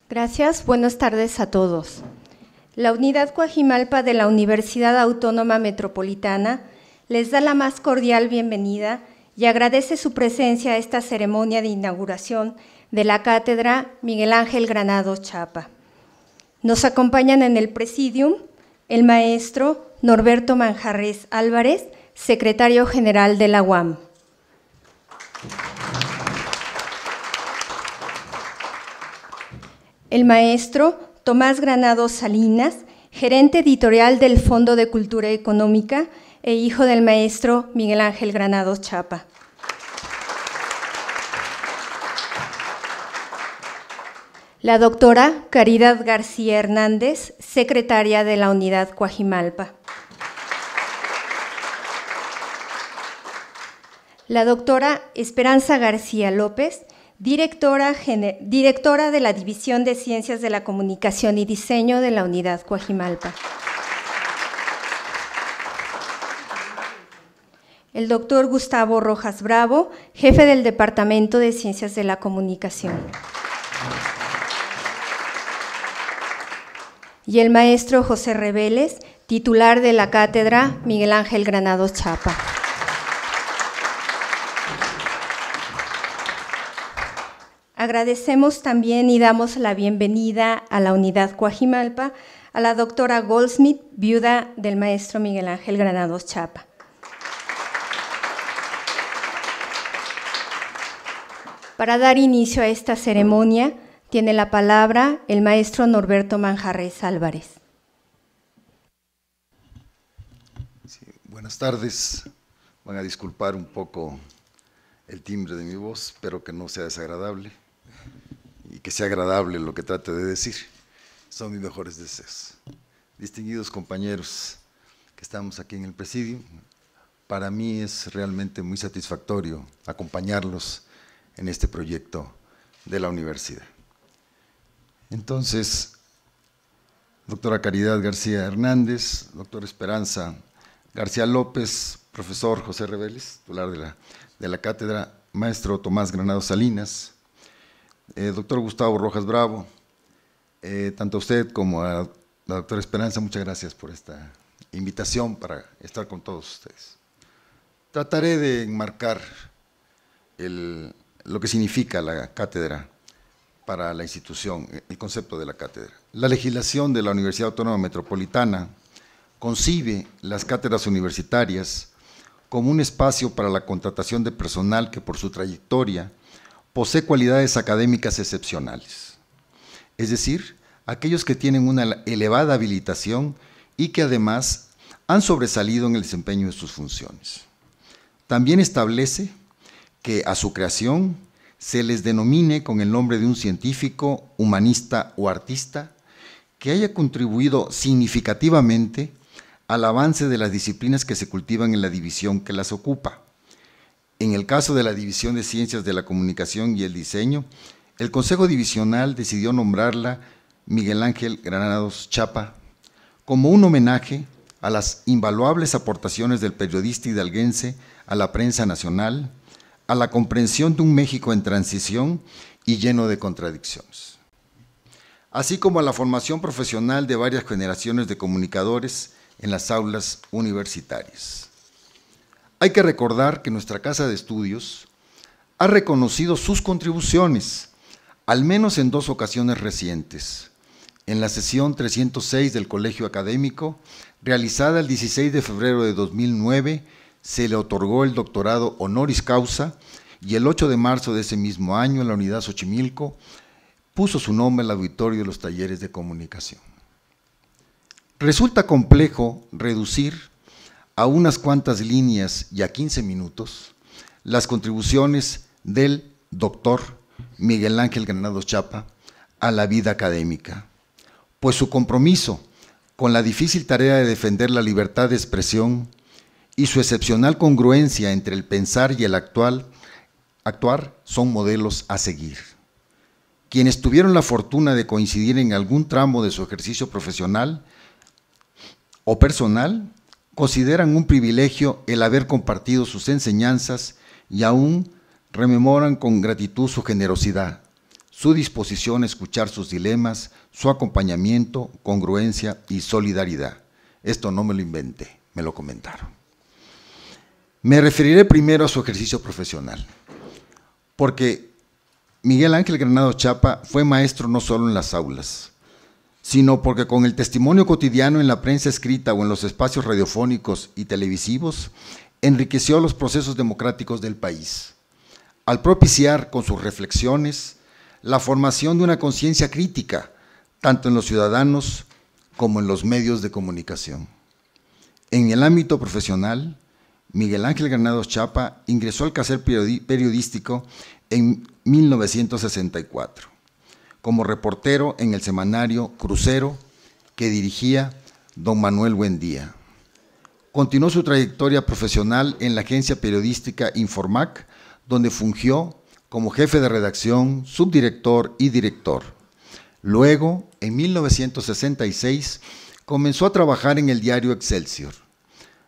Gracias, buenas tardes a todos. La Unidad Coajimalpa de la Universidad Autónoma Metropolitana les da la más cordial bienvenida y agradece su presencia a esta ceremonia de inauguración de la Cátedra Miguel Ángel Granados Chapa. Nos acompañan en el Presidium el maestro Norberto Manjarres Álvarez, secretario general de la UAM. El maestro Tomás Granados Salinas, gerente editorial del Fondo de Cultura Económica e hijo del maestro Miguel Ángel Granados Chapa. La doctora Caridad García Hernández, secretaria de la Unidad Coajimalpa. La doctora Esperanza García López, directora de la División de Ciencias de la Comunicación y Diseño de la Unidad Coajimalpa. El doctor Gustavo Rojas Bravo, jefe del Departamento de Ciencias de la Comunicación. Y el maestro José Reveles, titular de la Cátedra Miguel Ángel Granados Chapa. Agradecemos también y damos la bienvenida a la Unidad Coajimalpa a la doctora Goldsmith, viuda del maestro Miguel Ángel Granados Chapa. Para dar inicio a esta ceremonia, tiene la palabra el maestro Norberto Manjarres Álvarez. Sí, buenas tardes. Van a disculpar un poco el timbre de mi voz, espero que no sea desagradable y que sea agradable lo que trate de decir. Son mis mejores deseos. Distinguidos compañeros que estamos aquí en el Presidium, para mí es realmente muy satisfactorio acompañarlos en este proyecto de la universidad. Entonces, doctora Caridad García Hernández, doctora Esperanza García López, profesor José Reveles, titular de la cátedra, maestro Tomás Granados Salinas, doctor Gustavo Rojas Bravo, tanto a usted como a la doctora Esperanza, muchas gracias por esta invitación para estar con todos ustedes. Trataré de enmarcar lo que significa la cátedra para la institución, el concepto de la cátedra. La legislación de la Universidad Autónoma Metropolitana concibe las cátedras universitarias como un espacio para la contratación de personal que por su trayectoria posee cualidades académicas excepcionales, es decir, aquellos que tienen una elevada habilitación y que además han sobresalido en el desempeño de sus funciones. También establece que a su creación se les denomine con el nombre de un científico, humanista o artista que haya contribuido significativamente al avance de las disciplinas que se cultivan en la división que las ocupa. En el caso de la División de Ciencias de la Comunicación y el Diseño, el Consejo Divisional decidió nombrarla Miguel Ángel Granados Chapa como un homenaje a las invaluables aportaciones del periodista hidalguense a la prensa nacional, a la comprensión de un México en transición y lleno de contradicciones, así como a la formación profesional de varias generaciones de comunicadores en las aulas universitarias. Hay que recordar que nuestra Casa de Estudios ha reconocido sus contribuciones, al menos en dos ocasiones recientes. En la sesión 306 del Colegio Académico, realizada el 16 de febrero de 2009, se le otorgó el doctorado honoris causa y el 8 de marzo de ese mismo año, en la Unidad Xochimilco, puso su nombre al auditorio de los talleres de comunicación. Resulta complejo reducir a unas cuantas líneas y a 15 minutos las contribuciones del doctor Miguel Ángel Granados Chapa a la vida académica, pues su compromiso con la difícil tarea de defender la libertad de expresión y su excepcional congruencia entre el pensar y el actuar son modelos a seguir. Quienes tuvieron la fortuna de coincidir en algún tramo de su ejercicio profesional o personal, consideran un privilegio el haber compartido sus enseñanzas y aún rememoran con gratitud su generosidad, su disposición a escuchar sus dilemas, su acompañamiento, congruencia y solidaridad. Esto no me lo inventé, me lo comentaron. Me referiré primero a su ejercicio profesional, porque Miguel Ángel Granados Chapa fue maestro no solo en las aulas, sino porque con el testimonio cotidiano en la prensa escrita o en los espacios radiofónicos y televisivos, enriqueció los procesos democráticos del país, al propiciar con sus reflexiones la formación de una conciencia crítica, tanto en los ciudadanos como en los medios de comunicación. En el ámbito profesional, Miguel Ángel Granados Chapa ingresó al quehacer periodístico en 1964, como reportero en el semanario Crucero, que dirigía don Manuel Buendía. Continuó su trayectoria profesional en la agencia periodística Informac, donde fungió como jefe de redacción, subdirector y director. Luego, en 1966, comenzó a trabajar en el diario Excelsior,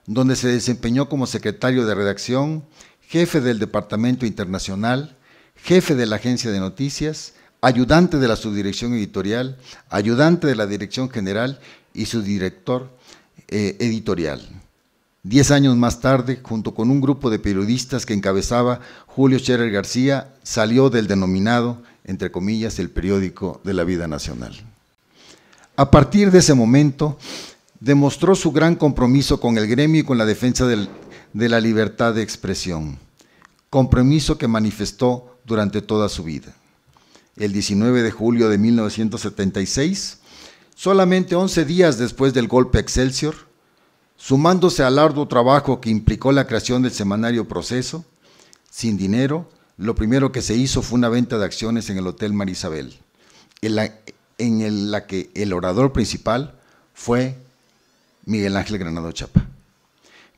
donde se desempeñó como secretario de redacción, jefe del departamento internacional, jefe de la agencia de noticias, ayudante de la subdirección editorial, ayudante de la dirección general y subdirector editorial. 10 años más tarde, junto con un grupo de periodistas que encabezaba Julio Scherer García, salió del denominado, entre comillas, el periódico de la vida nacional. A partir de ese momento, demostró su gran compromiso con el gremio y con la defensa de la libertad de expresión, compromiso que manifestó durante toda su vida. El 19 de julio de 1976, solamente 11 días después del golpe a Excelsior, sumándose al arduo trabajo que implicó la creación del semanario Proceso, sin dinero, lo primero que se hizo fue una venta de acciones en el Hotel Marisabel, en la que el orador principal fue Miguel Ángel Granados Chapa.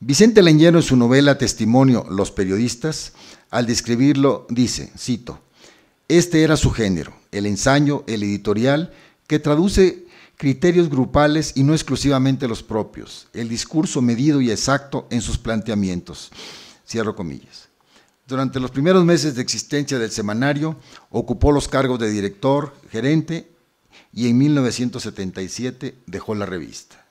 Vicente Leñero, en su novela Testimonio, Los periodistas, al describirlo dice, cito, este era su género, el ensayo, el editorial, que traduce criterios grupales y no exclusivamente los propios, el discurso medido y exacto en sus planteamientos. Cierro comillas. Durante los primeros meses de existencia del semanario, ocupó los cargos de director, gerente, y en 1977 dejó la revista.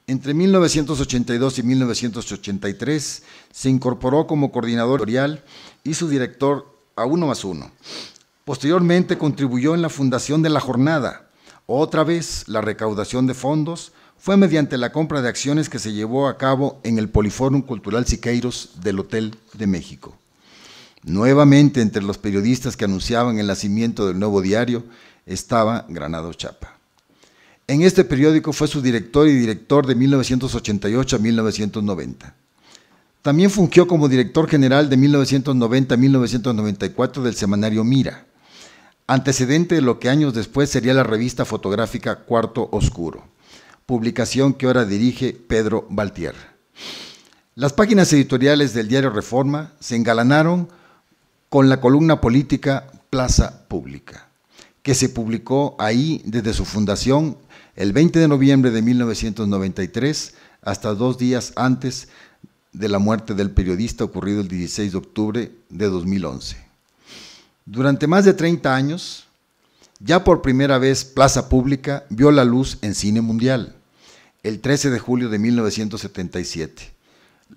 Entre 1982 y 1983 se incorporó como coordinador editorial y su director a 1+1. Posteriormente contribuyó en la fundación de La Jornada. Otra vez, la recaudación de fondos fue mediante la compra de acciones que se llevó a cabo en el Poliforum Cultural Siqueiros del Hotel de México. Nuevamente, entre los periodistas que anunciaban el nacimiento del nuevo diario, estaba Granados Chapa. En este periódico fue su director y director de 1988 a 1990. También fungió como director general de 1990 a 1994 del semanario Mira, antecedente de lo que años después sería la revista fotográfica Cuarto Oscuro, publicación que ahora dirige Pedro Valtierra. Las páginas editoriales del diario Reforma se engalanaron con la columna política Plaza Pública, que se publicó ahí desde su fundación el 20 de noviembre de 1993 hasta 2 días antes de la muerte del periodista ocurrido el 16 de octubre de 2011. Durante más de 30 años, ya por primera vez Plaza Pública vio la luz en Cine Mundial, el 13 de julio de 1977.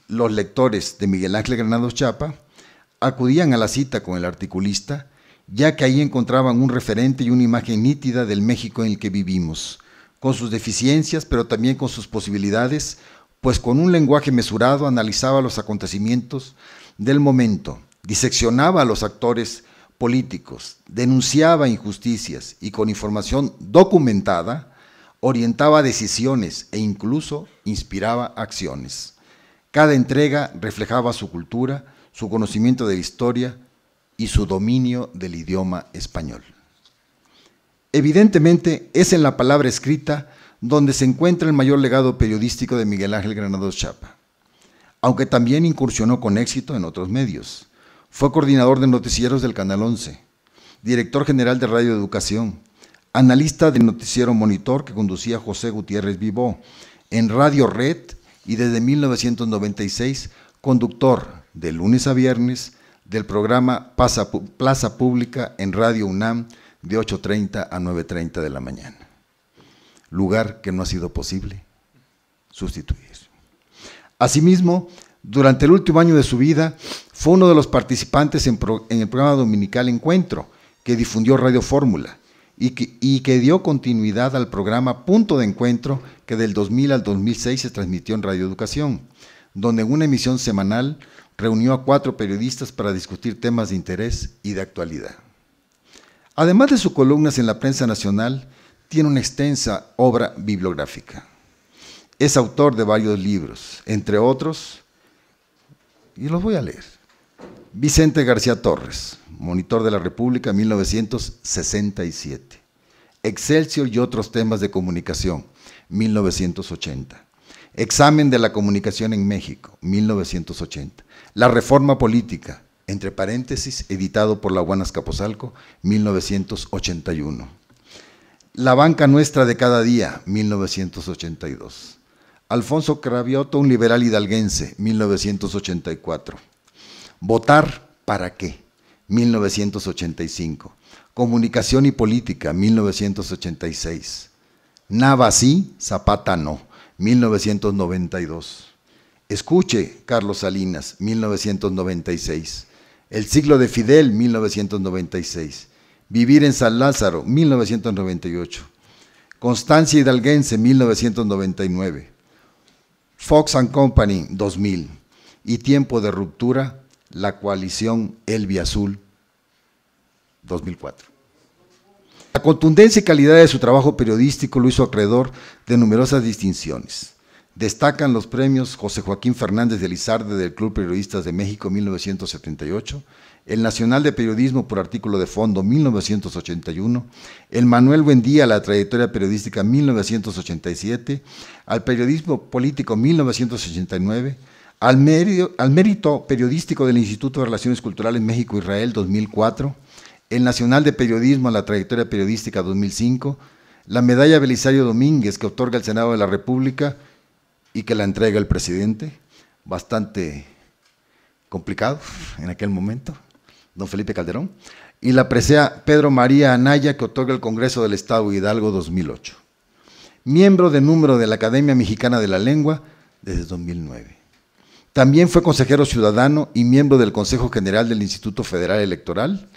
Los lectores de Miguel Ángel Granados Chapa acudían a la cita con el articulista, ya que ahí encontraban un referente y una imagen nítida del México en el que vivimos, con sus deficiencias, pero también con sus posibilidades, pues con un lenguaje mesurado analizaba los acontecimientos del momento, diseccionaba a los actores políticos, denunciaba injusticias y con información documentada orientaba decisiones e incluso inspiraba acciones. Cada entrega reflejaba su cultura, su conocimiento de la historia y su dominio del idioma español. Evidentemente, es en la palabra escrita donde se encuentra el mayor legado periodístico de Miguel Ángel Granados Chapa, aunque también incursionó con éxito en otros medios. Fue coordinador de noticieros del Canal 11, director general de Radio Educación, analista del noticiero Monitor que conducía José Gutiérrez Vivó, en Radio Red y desde 1996 conductor de lunes a viernes del programa Plaza Pública en Radio UNAM de 8:30 a 9:30 de la mañana. Lugar que no ha sido posible sustituir. Asimismo, durante el último año de su vida, fue uno de los participantes en el programa dominical Encuentro, que difundió Radio Fórmula, y que dio continuidad al programa Punto de Encuentro, que del 2000 al 2006 se transmitió en Radio Educación, donde en una emisión semanal reunió a 4 periodistas para discutir temas de interés y de actualidad. Además de sus columnas en la prensa nacional, tiene una extensa obra bibliográfica. Es autor de varios libros, entre otros, y los voy a leer. Vicente García Torres, Monitor de la República, 1967. Excelsior y otros temas de comunicación, 1980. Examen de la comunicación en México, 1980. La Reforma Política, entre paréntesis, editado por La Aguana Azcapotzalco, 1981. La banca nuestra de cada día, 1982. Alfonso Cravioto, un liberal hidalguense, 1984. Votar, ¿para qué? 1985. Comunicación y política, 1986. Nava sí, Zapata no, 1992. Escuche, Carlos Salinas, 1996. El siglo de Fidel, 1996. Vivir en San Lázaro, 1998. Constancia Hidalguense, 1999. Fox and Company, 2000. Y Tiempo de Ruptura, La Coalición Elvia Azul, 2004. La contundencia y calidad de su trabajo periodístico lo hizo acreedor de numerosas distinciones. Destacan los premios José Joaquín Fernández de Lizarde del Club Periodistas de México, 1978, el Nacional de Periodismo por Artículo de Fondo, 1981, el Manuel Buendía a la Trayectoria Periodística, 1987, al Periodismo Político, 1989, al Mérito Periodístico del Instituto de Relaciones Culturales México-Israel, 2004, el Nacional de Periodismo a la Trayectoria Periodística, 2005, la Medalla Belisario Domínguez que otorga el Senado de la República y que la entrega el presidente, bastante complicado en aquel momento, don Felipe Calderón, y la presea Pedro María Anaya que otorga el Congreso del Estado Hidalgo, 2008. Miembro de número de la Academia Mexicana de la Lengua desde 2009. También fue consejero ciudadano y miembro del Consejo General del Instituto Federal Electoral,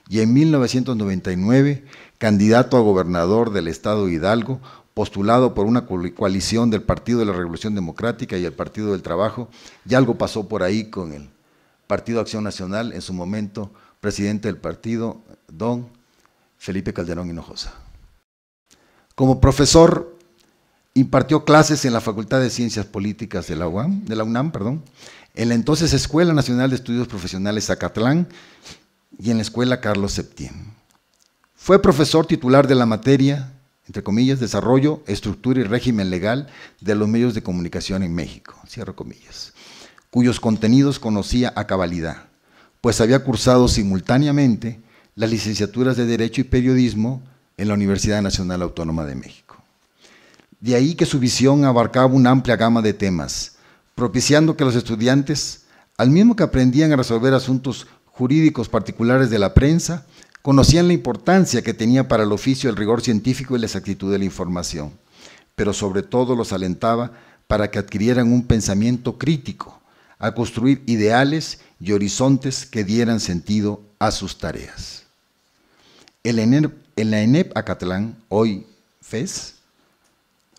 y en 1999 candidato a gobernador del Estado Hidalgo, postulado por una coalición del Partido de la Revolución Democrática y el Partido del Trabajo, y algo pasó por ahí con el Partido Acción Nacional, en su momento presidente del partido, don Felipe Calderón Hinojosa. Como profesor, impartió clases en la Facultad de Ciencias Políticas de la UNAM, en la entonces Escuela Nacional de Estudios Profesionales Zacatlán y en la Escuela Carlos Septién. Fue profesor titular de la materia, entre comillas, Desarrollo, Estructura y Régimen Legal de los Medios de Comunicación en México, cierro comillas, cuyos contenidos conocía a cabalidad, pues había cursado simultáneamente las licenciaturas de Derecho y Periodismo en la Universidad Nacional Autónoma de México. De ahí que su visión abarcaba una amplia gama de temas, propiciando que los estudiantes, al mismo que aprendían a resolver asuntos jurídicos particulares de la prensa, conocían la importancia que tenía para el oficio el rigor científico y la exactitud de la información, pero sobre todo los alentaba para que adquirieran un pensamiento crítico, a construir ideales y horizontes que dieran sentido a sus tareas. En la ENEP Acatlán, hoy FES,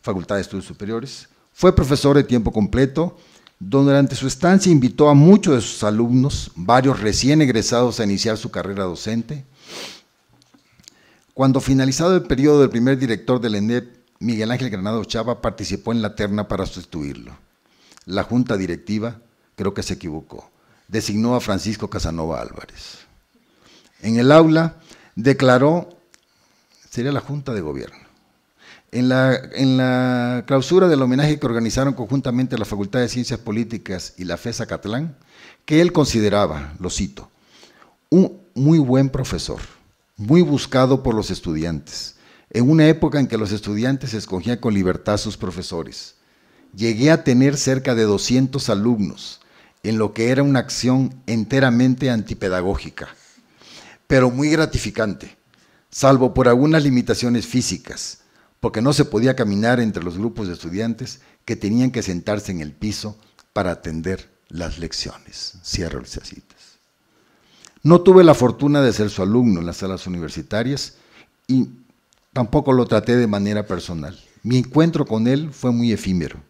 Facultad de Estudios Superiores, fue profesor de tiempo completo, donde durante su estancia invitó a muchos de sus alumnos, varios recién egresados, a iniciar su carrera docente. Cuando finalizado el periodo del primer director del ENEP, Miguel Ángel Granados Chava participó en la terna para sustituirlo. La junta directiva, creo que se equivocó, designó a Francisco Casanova Álvarez. En el aula declaró, sería la junta de gobierno, en la clausura del homenaje que organizaron conjuntamente la Facultad de Ciencias Políticas y la FES Acatlán, que él consideraba, lo cito, un muy buen profesor, muy buscado por los estudiantes, en una época en que los estudiantes escogían con libertad sus profesores. Llegué a tener cerca de 200 alumnos, en lo que era una acción enteramente antipedagógica, pero muy gratificante, salvo por algunas limitaciones físicas, porque no se podía caminar entre los grupos de estudiantes que tenían que sentarse en el piso para atender las lecciones. Cierro las citas. No tuve la fortuna de ser su alumno en las salas universitarias y tampoco lo traté de manera personal. Mi encuentro con él fue muy efímero,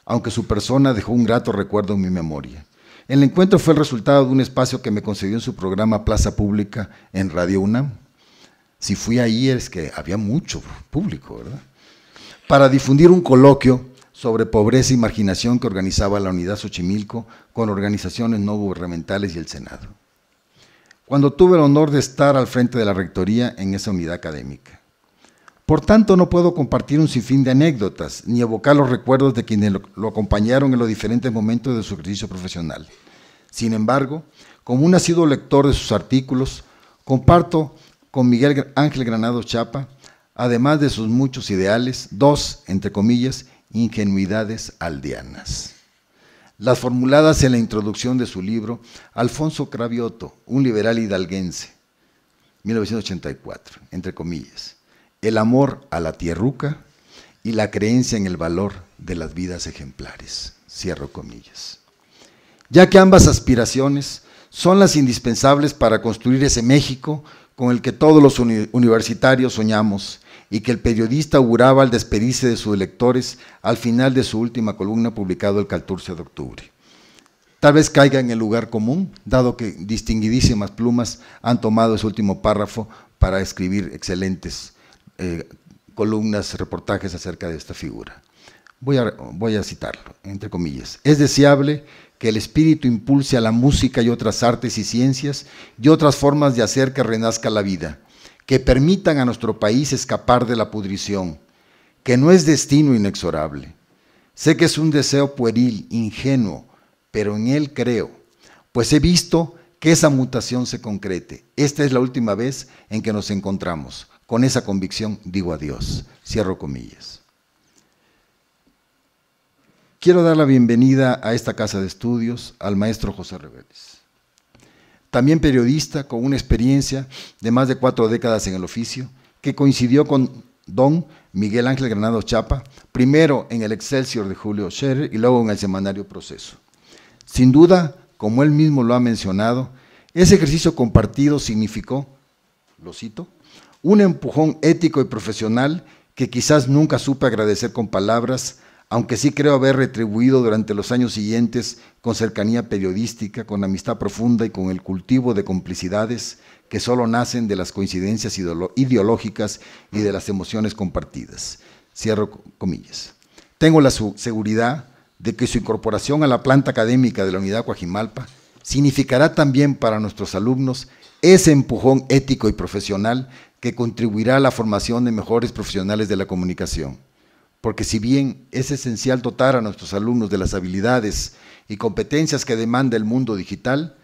aunque su persona dejó un grato recuerdo en mi memoria. El encuentro fue el resultado de un espacio que me concedió en su programa Plaza Pública en Radio UNAM. Si fui ahí es que había mucho público, ¿verdad? Para difundir un coloquio sobre pobreza y marginación que organizaba la Unidad Xochimilco con organizaciones no gubernamentales y el Senado. Cuando tuve el honor de estar al frente de la rectoría en esa unidad académica. Por tanto, no puedo compartir un sinfín de anécdotas, ni evocar los recuerdos de quienes lo acompañaron en los diferentes momentos de su ejercicio profesional. Sin embargo, como un asiduo lector de sus artículos, comparto con Miguel Ángel Granados Chapa, además de sus muchos ideales, dos, entre comillas, ingenuidades aldeanas. Las formuladas en la introducción de su libro Alfonso Cravioto, un liberal hidalguense, 1984, entre comillas, el amor a la tierruca y la creencia en el valor de las vidas ejemplares, cierro comillas. Ya que ambas aspiraciones son las indispensables para construir ese México con el que todos los universitarios soñamos y que el periodista auguraba al despedirse de sus lectores al final de su última columna publicado el 14 de octubre. Tal vez caiga en el lugar común, dado que distinguidísimas plumas han tomado ese último párrafo para escribir excelentes columnas, reportajes acerca de esta figura. Voy a citarlo, entre comillas. Es deseable que el espíritu impulse a la música y otras artes y ciencias y otras formas de hacer que renazca la vida, que permitan a nuestro país escapar de la pudrición, que no es destino inexorable. Sé que es un deseo pueril, ingenuo, pero en él creo, pues he visto que esa mutación se concrete. Esta es la última vez en que nos encontramos. Con esa convicción digo adiós. Cierro comillas. Quiero dar la bienvenida a esta casa de estudios al maestro José Reveles. También periodista con una experiencia de más de 4 décadas en el oficio, que coincidió con don Miguel Ángel Granados Chapa, primero en el Excelsior de Julio Scherer y luego en el semanario Proceso. Sin duda, como él mismo lo ha mencionado, ese ejercicio compartido significó, lo cito, un empujón ético y profesional que quizás nunca supe agradecer con palabras, aunque sí creo haber retribuido durante los años siguientes con cercanía periodística, con amistad profunda y con el cultivo de complicidades que solo nacen de las coincidencias ideológicas y de las emociones compartidas. Cierro comillas. Tengo la seguridad de que su incorporación a la planta académica de la Unidad Coajimalpa significará también para nuestros alumnos ese empujón ético y profesional que contribuirá a la formación de mejores profesionales de la comunicación. Porque si bien es esencial dotar a nuestros alumnos de las habilidades y competencias que demanda el mundo digital,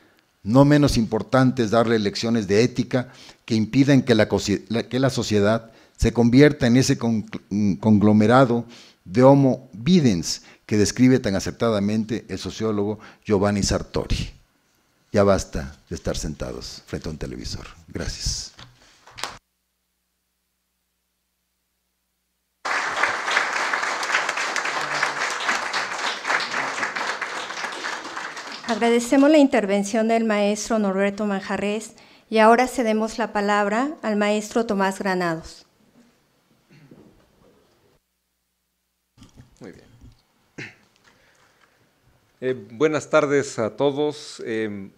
no menos importante es darle lecciones de ética que impidan que la sociedad se convierta en ese conglomerado de homo videns que describe tan acertadamente el sociólogo Giovanni Sartori. Ya basta de estar sentados frente a un televisor. Gracias. Agradecemos la intervención del maestro Norberto Manjarrés y ahora cedemos la palabra al maestro Tomás Granados. Muy bien. Buenas tardes a todos.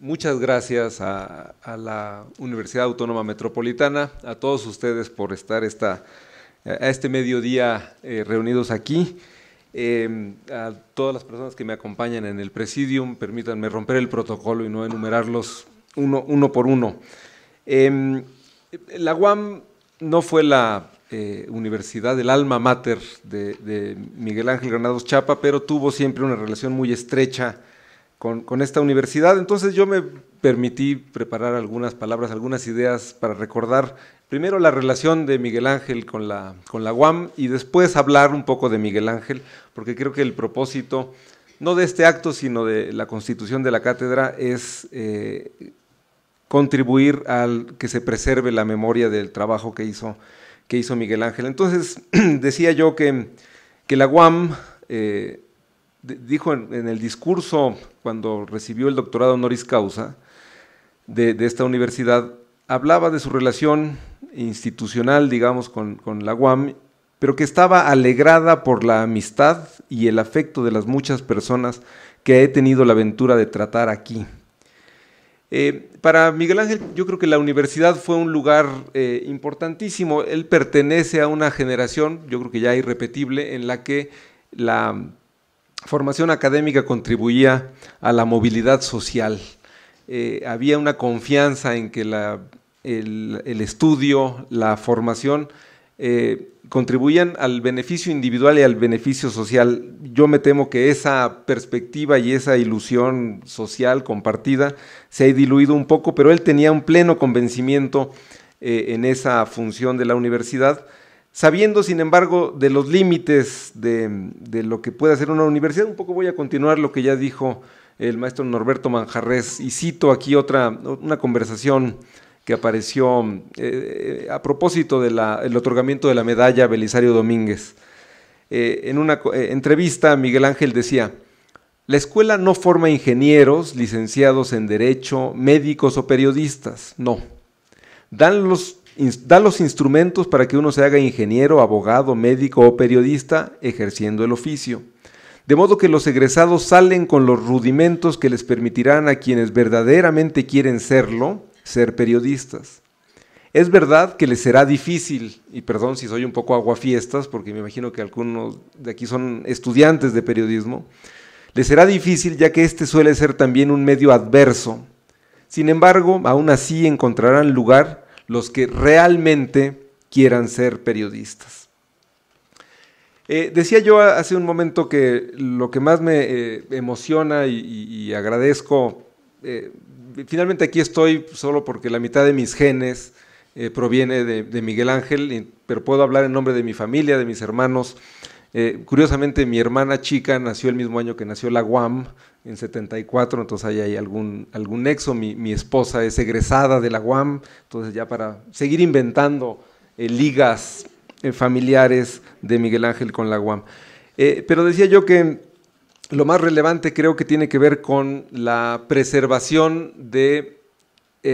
Muchas gracias a la Universidad Autónoma Metropolitana, a todos ustedes por estar a este mediodía reunidos aquí. A todas las personas que me acompañan en el presidium, permítanme romper el protocolo y no enumerarlos uno por uno. La UAM no fue la universidad, el alma mater de Miguel Ángel Granados Chapa, pero tuvo siempre una relación muy estrecha con esta universidad. Entonces yo me permití preparar algunas palabras, algunas ideas para recordar primero la relación de Miguel Ángel con la UAM y después hablar un poco de Miguel Ángel, porque creo que el propósito no de este acto, sino de la constitución de la cátedra, es contribuir al que se preserve la memoria del trabajo que hizo Miguel Ángel. Entonces, decía yo que la UAM, dijo en el discurso cuando recibió el doctorado honoris causa de esta universidad, hablaba de su relación institucional, digamos, con la UAM, pero que estaba alegrada por la amistad y el afecto de las muchas personas que he tenido la aventura de tratar aquí. Para Miguel Ángel, yo creo que la universidad fue un lugar importantísimo. Él pertenece a una generación, yo creo que ya irrepetible, en la que la formación académica contribuía a la movilidad social. Había una confianza en que el estudio, la formación, contribuían al beneficio individual y al beneficio social. Yo me temo que esa perspectiva y esa ilusión social compartida se ha diluido un poco, pero él tenía un pleno convencimiento en esa función de la universidad, sabiendo, sin embargo, de los límites de lo que puede hacer una universidad. Un poco voy a continuar lo que ya dijo el maestro Norberto Manjarrés, y cito aquí una conversación que apareció a propósito del otorgamiento de la medalla Belisario Domínguez. En una entrevista, Miguel Ángel decía: la escuela no forma ingenieros, licenciados en Derecho, médicos o periodistas, no. Da los instrumentos para que uno se haga ingeniero, abogado, médico o periodista ejerciendo el oficio. De modo que los egresados salen con los rudimentos que les permitirán a quienes verdaderamente quieren serlo, ser periodistas. Es verdad que les será difícil, y perdón si soy un poco aguafiestas, porque me imagino que algunos de aquí son estudiantes de periodismo, les será difícil ya que este suele ser también un medio adverso. Sin embargo, aún así encontrarán lugar los que realmente quieran ser periodistas. Decía yo hace un momento que lo que más me emociona y agradezco, finalmente aquí estoy solo porque la mitad de mis genes proviene de Miguel Ángel, pero puedo hablar en nombre de mi familia, de mis hermanos. Curiosamente, mi hermana chica nació el mismo año que nació la UAM, en 74, entonces ahí hay algún nexo. Mi esposa es egresada de la UAM, entonces ya para seguir inventando ligas familiares de Miguel Ángel con la UAM. Pero decía yo que lo más relevante creo que tiene que ver con la preservación de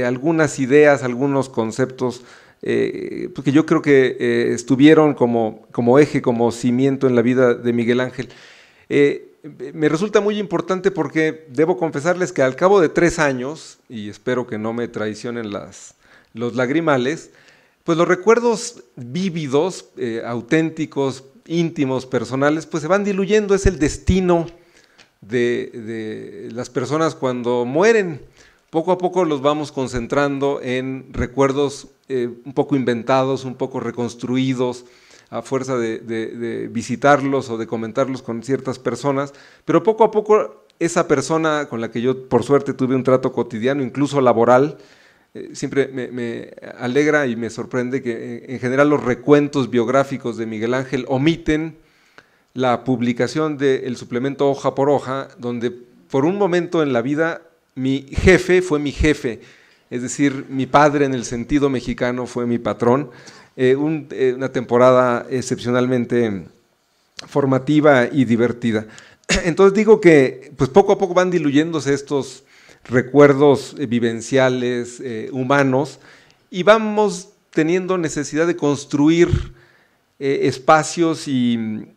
algunas ideas, algunos conceptos, porque yo creo que estuvieron como eje, como cimiento en la vida de Miguel Ángel. Me resulta muy importante porque debo confesarles que al cabo de 3 años, y espero que no me traicionen los lagrimales, pues los recuerdos vívidos, auténticos, íntimos, personales, pues se van diluyendo. Es el destino de las personas cuando mueren. Poco a poco los vamos concentrando en recuerdos un poco inventados, un poco reconstruidos, a fuerza de visitarlos o de comentarlos con ciertas personas, pero poco a poco esa persona con la que yo por suerte tuve un trato cotidiano, incluso laboral, siempre me alegra y me sorprende que en general los recuentos biográficos de Miguel Ángel omiten la publicación del suplemento Hoja por Hoja, donde por un momento en la vida mi jefe fue mi jefe, es decir, mi padre en el sentido mexicano fue mi patrón. Una temporada excepcionalmente formativa y divertida. Entonces digo que pues poco a poco van diluyéndose estos recuerdos vivenciales, humanos, y vamos teniendo necesidad de construir espacios y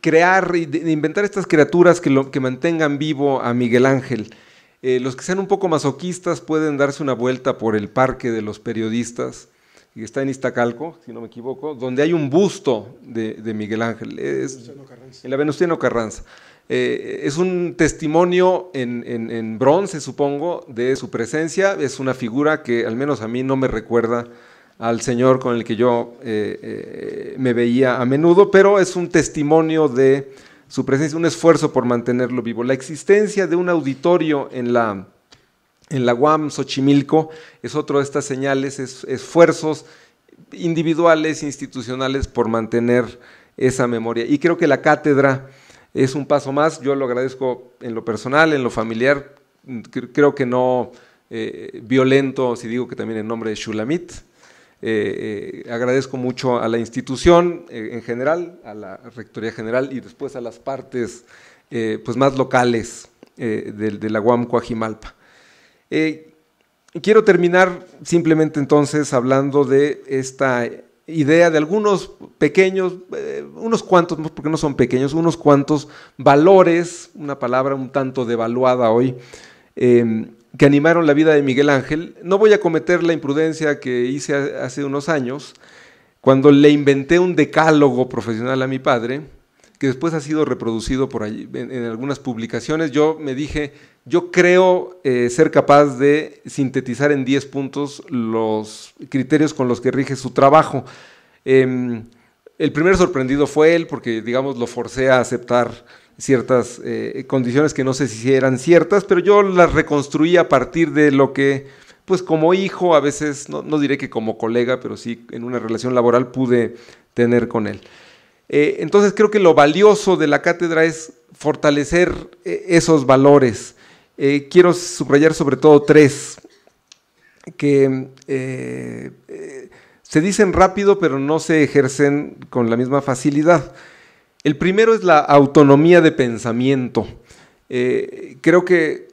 crear y de inventar estas criaturas que mantengan vivo a Miguel Ángel. Los que sean un poco masoquistas pueden darse una vuelta por el Parque de los Periodistas, que está en Iztacalco, si no me equivoco, donde hay un busto de Miguel Ángel, en la Venustiano Carranza. Es un testimonio en bronce, supongo, de su presencia. Es una figura que al menos a mí no me recuerda al señor con el que yo me veía a menudo, pero es un testimonio de su presencia, un esfuerzo por mantenerlo vivo. La existencia de un auditorio en la UAM Xochimilco es otro de estas señales, esfuerzos individuales, institucionales por mantener esa memoria. Y creo que la cátedra es un paso más. Yo lo agradezco en lo personal, en lo familiar, creo que no violento si digo que también en nombre de Shulamit. Agradezco mucho a la institución en general, a la Rectoría General y después a las partes pues más locales de la UAM Coajimalpa. Quiero terminar simplemente entonces hablando de esta idea de algunos pequeños, unos cuantos, porque no son pequeños, unos cuantos valores, una palabra un tanto devaluada hoy, que animaron la vida de Miguel Ángel. No voy a cometer la imprudencia que hice hace unos años, cuando le inventé un decálogo profesional a mi padre, que después ha sido reproducido por allí en algunas publicaciones. Yo me dije, yo creo ser capaz de sintetizar en 10 puntos los criterios con los que rige su trabajo. El primer sorprendido fue él, porque digamos lo forcé a aceptar ciertas condiciones que no sé si eran ciertas, pero yo las reconstruí a partir de lo que, pues como hijo, a veces, no diré que como colega, pero sí en una relación laboral pude tener con él. Entonces creo que lo valioso de la cátedra es fortalecer esos valores. Quiero subrayar sobre todo 3, que se dicen rápido pero no se ejercen con la misma facilidad. El primero es la autonomía de pensamiento. Creo que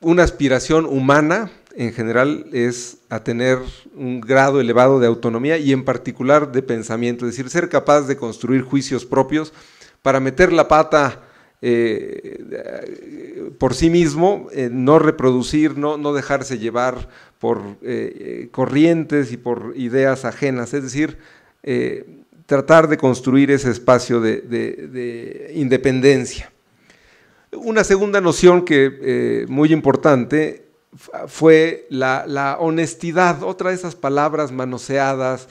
una aspiración humana en general es a tener un grado elevado de autonomía y en particular de pensamiento, es decir, ser capaz de construir juicios propios para meter la pata por sí mismo, no reproducir, no dejarse llevar por corrientes y por ideas ajenas, es decir, tratar de construir ese espacio de independencia. Una segunda noción que muy importante fue la honestidad, otra de esas palabras manoseadas,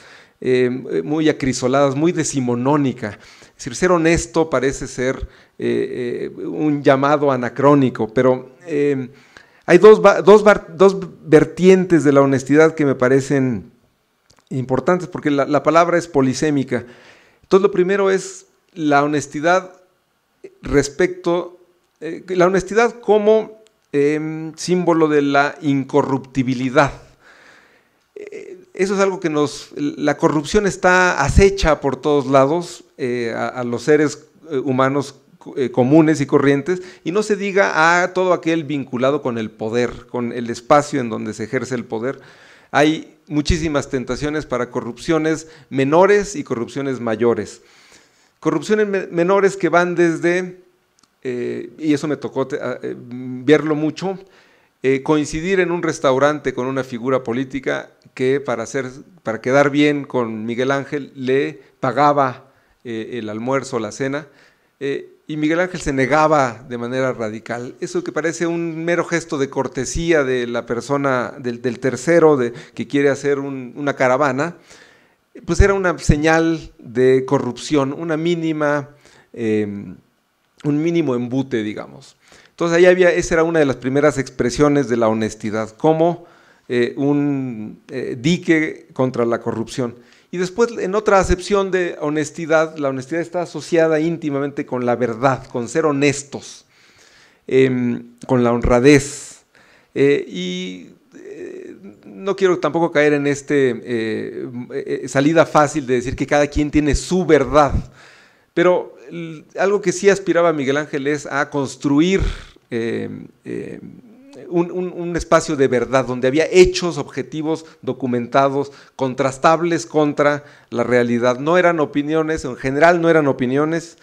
muy acrisoladas, muy decimonónica. Es decir, ser honesto parece ser un llamado anacrónico, pero hay dos vertientes de la honestidad que me parecen importantes, porque la palabra es polisémica. Entonces, lo primero es la honestidad respecto, la honestidad como símbolo de la incorruptibilidad. Eso es algo que la corrupción está acecha por todos lados a los seres humanos comunes y corrientes, y no se diga a todo aquel vinculado con el poder, con el espacio en donde se ejerce el poder. Hay muchísimas tentaciones para corrupciones menores y corrupciones mayores. Corrupciones menores que van desde, y eso me tocó verlo mucho, coincidir en un restaurante con una figura política que para quedar bien con Miguel Ángel le pagaba el almuerzo, la cena, y Miguel Ángel se negaba de manera radical. Eso que parece un mero gesto de cortesía de la persona, del tercero que quiere hacer una caravana, pues era una señal de corrupción, un mínimo embute, digamos. Entonces ahí esa era una de las primeras expresiones de la honestidad, como un dique contra la corrupción. Y después, en otra acepción de honestidad, la honestidad está asociada íntimamente con la verdad, con ser honestos, con la honradez. No quiero tampoco caer en salida fácil de decir que cada quien tiene su verdad, pero algo que sí aspiraba Miguel Ángel es a construir un espacio de verdad, donde había hechos objetivos, documentados, contrastables contra la realidad. No eran opiniones, en general no eran opiniones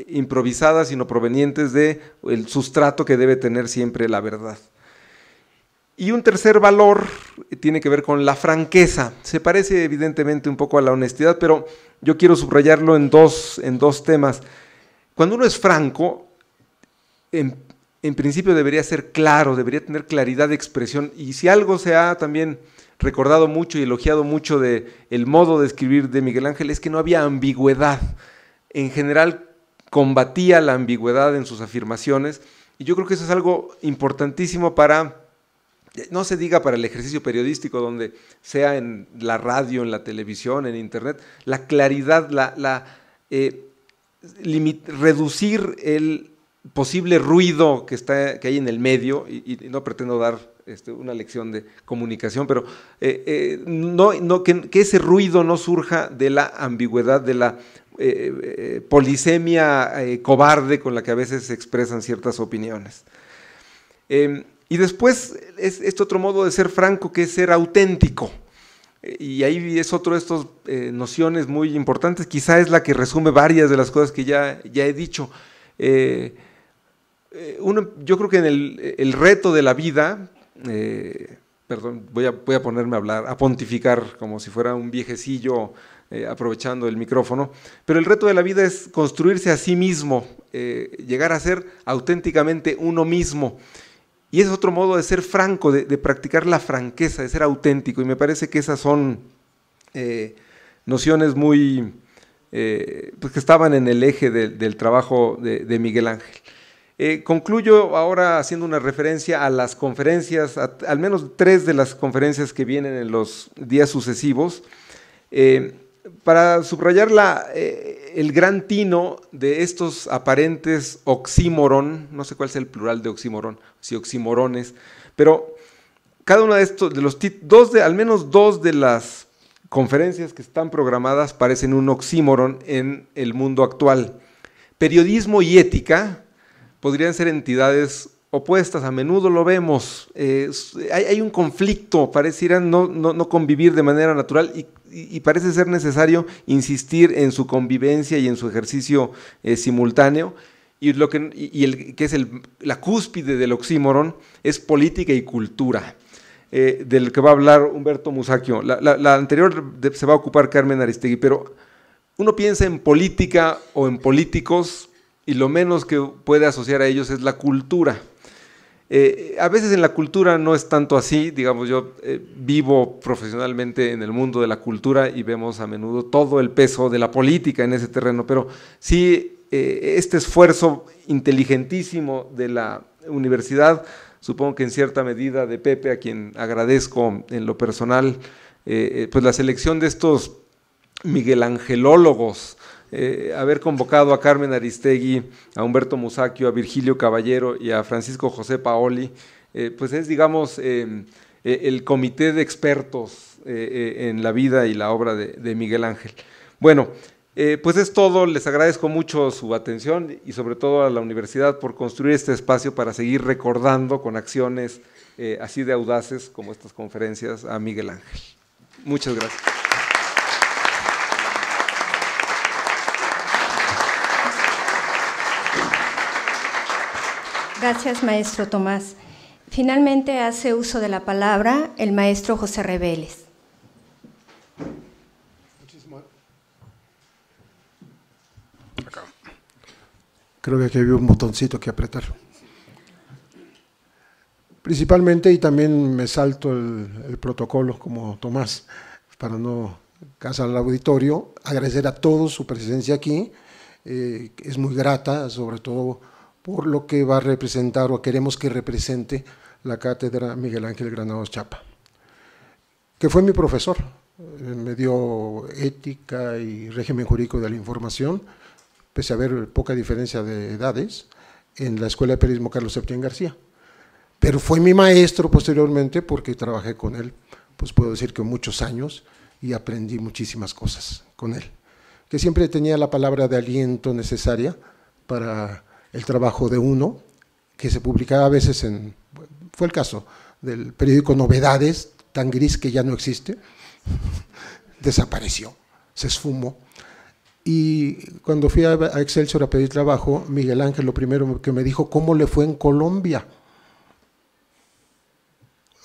improvisadas, sino provenientes del sustrato que debe tener siempre la verdad. Y un tercer valor tiene que ver con la franqueza. Se parece evidentemente un poco a la honestidad, pero yo quiero subrayarlo en dos temas. Cuando uno es franco, en principio debería ser claro, debería tener claridad de expresión, y si algo se ha también recordado mucho y elogiado mucho del modo de escribir de Miguel Ángel, es que no había ambigüedad. En general combatía la ambigüedad en sus afirmaciones, y yo creo que eso es algo importantísimo no se diga para el ejercicio periodístico, donde sea en la radio, en la televisión, en internet, la claridad, reducir el posible ruido que hay en el medio, y no pretendo dar una lección de comunicación, pero que ese ruido no surja de la ambigüedad, de la polisemia cobarde con la que a veces se expresan ciertas opiniones. Y después, este otro modo de ser franco, que es ser auténtico. Y ahí es otro de estas nociones muy importantes, quizá es la que resume varias de las cosas que ya he dicho. Yo creo que en el reto de la vida, perdón, voy a ponerme a hablar, a pontificar como si fuera un viejecillo aprovechando el micrófono, pero el reto de la vida es construirse a sí mismo, llegar a ser auténticamente uno mismo. Y es otro modo de ser franco, de practicar la franqueza, de ser auténtico, y me parece que esas son nociones muy, pues que estaban en el eje del trabajo de Miguel Ángel. Concluyo ahora haciendo una referencia a las conferencias, al menos 3 de las conferencias que vienen en los días sucesivos, para subrayar el gran tino de estos aparentes oxímoron, no sé cuál es el plural de oxímoron, si oxímorones, pero cada uno de estos, al menos dos de las conferencias que están programadas parecen un oxímoron en el mundo actual. Periodismo y ética podrían ser entidades opuestas, a menudo lo vemos, hay un conflicto, parecieran no convivir de manera natural, y parece ser necesario insistir en su convivencia y en su ejercicio simultáneo, que es la cúspide del oxímoron, es política y cultura, del que va a hablar Humberto Musacchio. La anterior se va a ocupar Carmen Aristegui, pero uno piensa en política o en políticos y lo menos que puede asociar a ellos es la cultura. A veces en la cultura no es tanto así, digamos, yo vivo profesionalmente en el mundo de la cultura y vemos a menudo todo el peso de la política en ese terreno, pero sí este esfuerzo inteligentísimo de la universidad, supongo que en cierta medida de Pepe, a quien agradezco en lo personal, pues la selección de estos miguelangelólogos, haber convocado a Carmen Aristegui, a Humberto Musacchio, a Virgilio Caballero y a Francisco José Paoli, pues es, digamos, el comité de expertos en la vida y la obra de Miguel Ángel. Bueno, pues es todo, les agradezco mucho su atención y sobre todo a la universidad por construir este espacio para seguir recordando con acciones así de audaces como estas conferencias a Miguel Ángel. Muchas gracias. Gracias, maestro Tomás. Finalmente hace uso de la palabra el maestro José Reveles. Creo que aquí había un botoncito que apretar. Principalmente, y también me salto el protocolo como Tomás, para no cansar al auditorio, agradecer a todos su presencia aquí, es muy grata, sobre todo por lo que va a representar o queremos que represente la cátedra Miguel Ángel Granados Chapa, que fue mi profesor, me dio ética y régimen jurídico de la información, pese a haber poca diferencia de edades, en la Escuela de Periodismo Carlos Septién García, pero fue mi maestro posteriormente porque trabajé con él, pues puedo decir que muchos años, y aprendí muchísimas cosas con él, que siempre tenía la palabra de aliento necesaria para el trabajo de uno, que se publicaba a veces fue el caso del periódico Novedades, tan gris que ya no existe, desapareció, se esfumó. Y cuando fui a Excelsior a pedir trabajo, Miguel Ángel lo primero que me dijo, ¿cómo le fue en Colombia?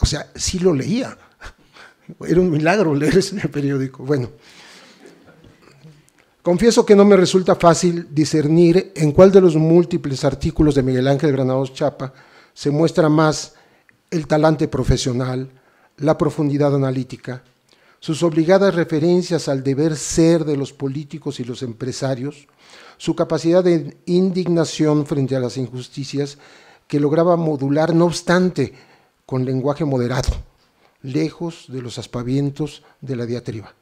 O sea, sí lo leía, era un milagro leer ese periódico. Bueno, confieso que no me resulta fácil discernir en cuál de los múltiples artículos de Miguel Ángel Granados Chapa se muestra más el talante profesional, la profundidad analítica, sus obligadas referencias al deber ser de los políticos y los empresarios, su capacidad de indignación frente a las injusticias que lograba modular, no obstante, con lenguaje moderado, lejos de los aspavientos de la diatriba.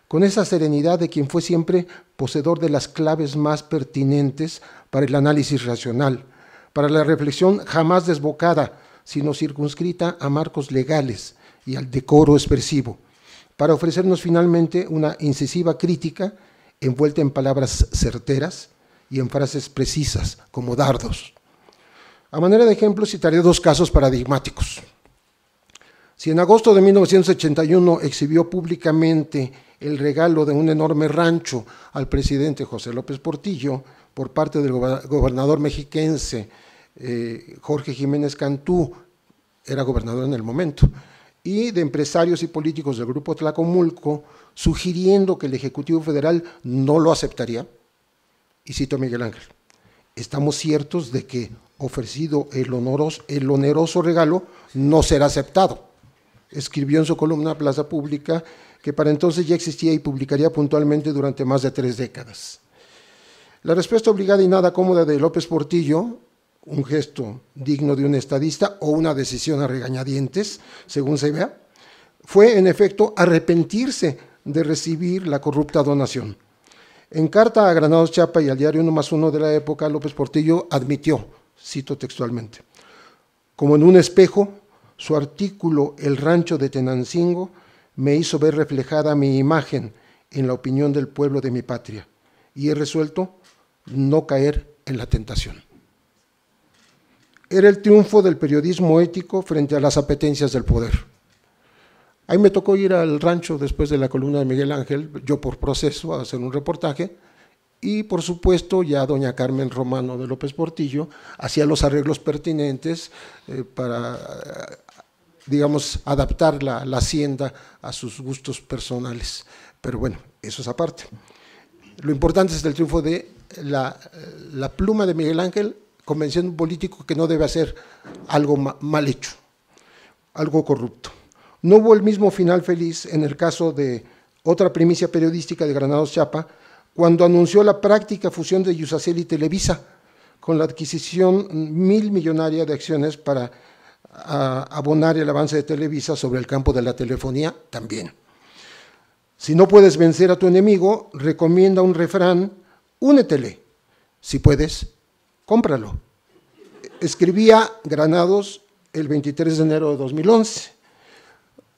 con esa serenidad de quien fue siempre poseedor de las claves más pertinentes para el análisis racional, para la reflexión jamás desbocada, sino circunscrita a marcos legales y al decoro expresivo, para ofrecernos finalmente una incisiva crítica envuelta en palabras certeras y en frases precisas, como dardos. A manera de ejemplo, citaré dos casos paradigmáticos. Si en agosto de 1981 exhibió públicamente el regalo de un enorme rancho al presidente José López Portillo por parte del gobernador mexiquense Jorge Jiménez Cantú, era gobernador en el momento, y de empresarios y políticos del Grupo Tlacomulco, sugiriendo que el Ejecutivo Federal no lo aceptaría, y cito a Miguel Ángel: estamos ciertos de que, ofrecido el oneroso regalo, no será aceptado. Escribió en su columna Plaza Pública, que para entonces ya existía y publicaría puntualmente durante más de 3 décadas. La respuesta obligada y nada cómoda de López Portillo, un gesto digno de un estadista o una decisión a regañadientes, según se vea, fue en efecto arrepentirse de recibir la corrupta donación. En carta a Granados Chapa y al diario 1+1 de la época, López Portillo admitió, cito textualmente: como en un espejo, su artículo El rancho de Tenancingo me hizo ver reflejada mi imagen en la opinión del pueblo de mi patria, y he resuelto no caer en la tentación. Era el triunfo del periodismo ético frente a las apetencias del poder. Ahí me tocó ir al rancho después de la columna de Miguel Ángel, yo por proceso, a hacer un reportaje, y por supuesto ya doña Carmen Romano de López Portillo hacía los arreglos pertinentes para, digamos, adaptar la hacienda a sus gustos personales. Pero bueno, eso es aparte. Lo importante es el triunfo de la pluma de Miguel Ángel, convenciendo a un político que no debe hacer algo mal hecho, algo corrupto. No hubo el mismo final feliz en el caso de otra primicia periodística de Granados Chapa, cuando anunció la práctica fusión de Yusacel y Televisa, con la adquisición millonaria de acciones para abonar el avance de Televisa sobre el campo de la telefonía también. Si no puedes vencer a tu enemigo, recomienda un refrán: únetele. Si puedes, cómpralo. Escribía Granados el 23 de enero de 2011,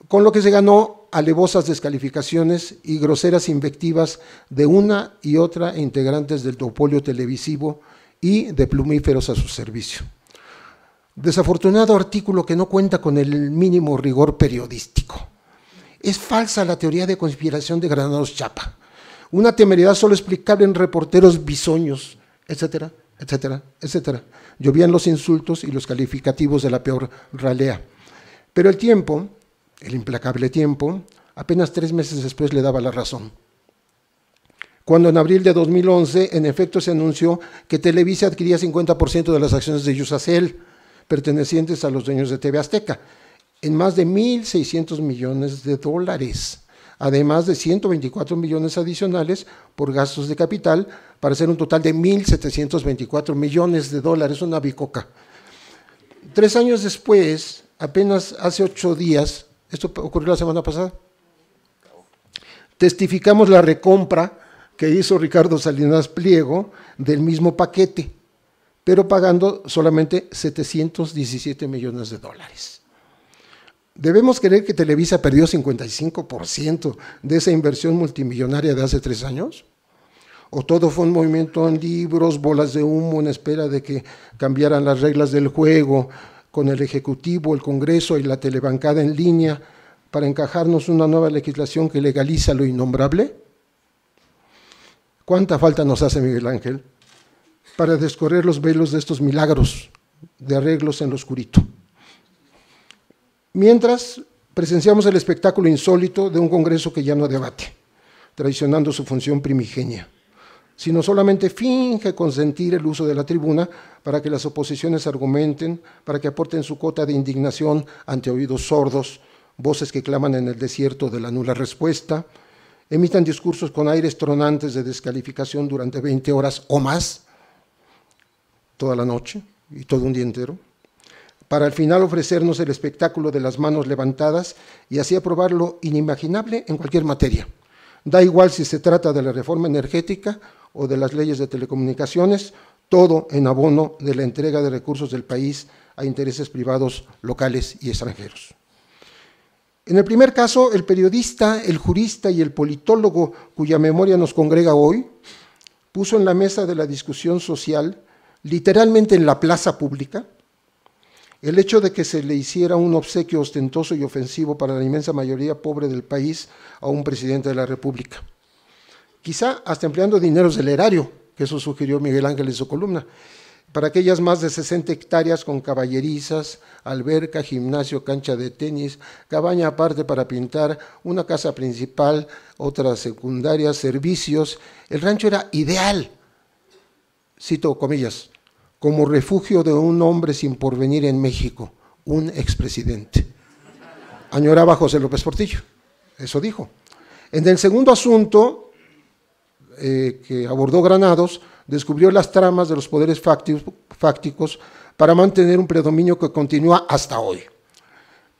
con lo que se ganó alevosas descalificaciones y groseras invectivas de una y otra integrantes del duopolio televisivo y de plumíferos a su servicio. Desafortunado artículo que no cuenta con el mínimo rigor periodístico. Es falsa la teoría de conspiración de Granados Chapa, una temeridad solo explicable en reporteros bisoños, etcétera, etcétera, etcétera. Llovían los insultos y los calificativos de la peor ralea. Pero el tiempo, el implacable tiempo, apenas 3 meses después le daba la razón. Cuando en abril de 2011, en efecto, se anunció que Televisa adquiría 50% de las acciones de Yusacel, pertenecientes a los dueños de TV Azteca, en más de $1,600 millones, además de 124 millones adicionales por gastos de capital, para hacer un total de $1,724 millones, una bicoca. 3 años después, apenas hace 8 días, esto ocurrió la semana pasada, testificamos la recompra que hizo Ricardo Salinas Pliego del mismo paquete, pero pagando solamente $717 millones. ¿Debemos creer que Televisa perdió 55% de esa inversión multimillonaria de hace 3 años? ¿O todo fue un movimiento en libros, bolas de humo en espera de que cambiaran las reglas del juego con el Ejecutivo, el Congreso y la telebancada en línea para encajarnos una nueva legislación que legaliza lo innombrable? ¿Cuánta falta nos hace, Miguel Ángel, para descorrer los velos de estos milagros de arreglos en lo oscurito? Mientras, presenciamos el espectáculo insólito de un Congreso que ya no debate, traicionando su función primigenia, sino solamente finge consentir el uso de la tribuna para que las oposiciones argumenten, para que aporten su cuota de indignación ante oídos sordos, voces que claman en el desierto de la nula respuesta, emitan discursos con aires tronantes de descalificación durante 20 horas o más, toda la noche y todo un día entero, para al final ofrecernos el espectáculo de las manos levantadas y así aprobar lo inimaginable en cualquier materia, Da igual si se trata de la reforma energética o de las leyes de telecomunicaciones, todo en abono de la entrega de recursos del país a intereses privados locales y extranjeros. En el primer caso, el periodista, el jurista y el politólogo cuya memoria nos congrega hoy, puso en la mesa de la discusión social, literalmente en la plaza pública, el hecho de que se le hiciera un obsequio ostentoso y ofensivo para la inmensa mayoría pobre del país a un presidente de la República. Quizá hasta empleando dineros del erario, que eso sugirió Miguel Ángel en su columna, para aquellas más de 60 hectáreas con caballerizas, alberca, gimnasio, cancha de tenis, cabaña aparte para pintar, una casa principal, otra secundaria, servicios. El rancho era ideal, cito comillas, como refugio de un hombre sin porvenir en México, un expresidente. Añoraba José López Portillo, eso dijo. En el segundo asunto que abordó Granados, descubrió las tramas de los poderes fácticos para mantener un predominio que continúa hasta hoy.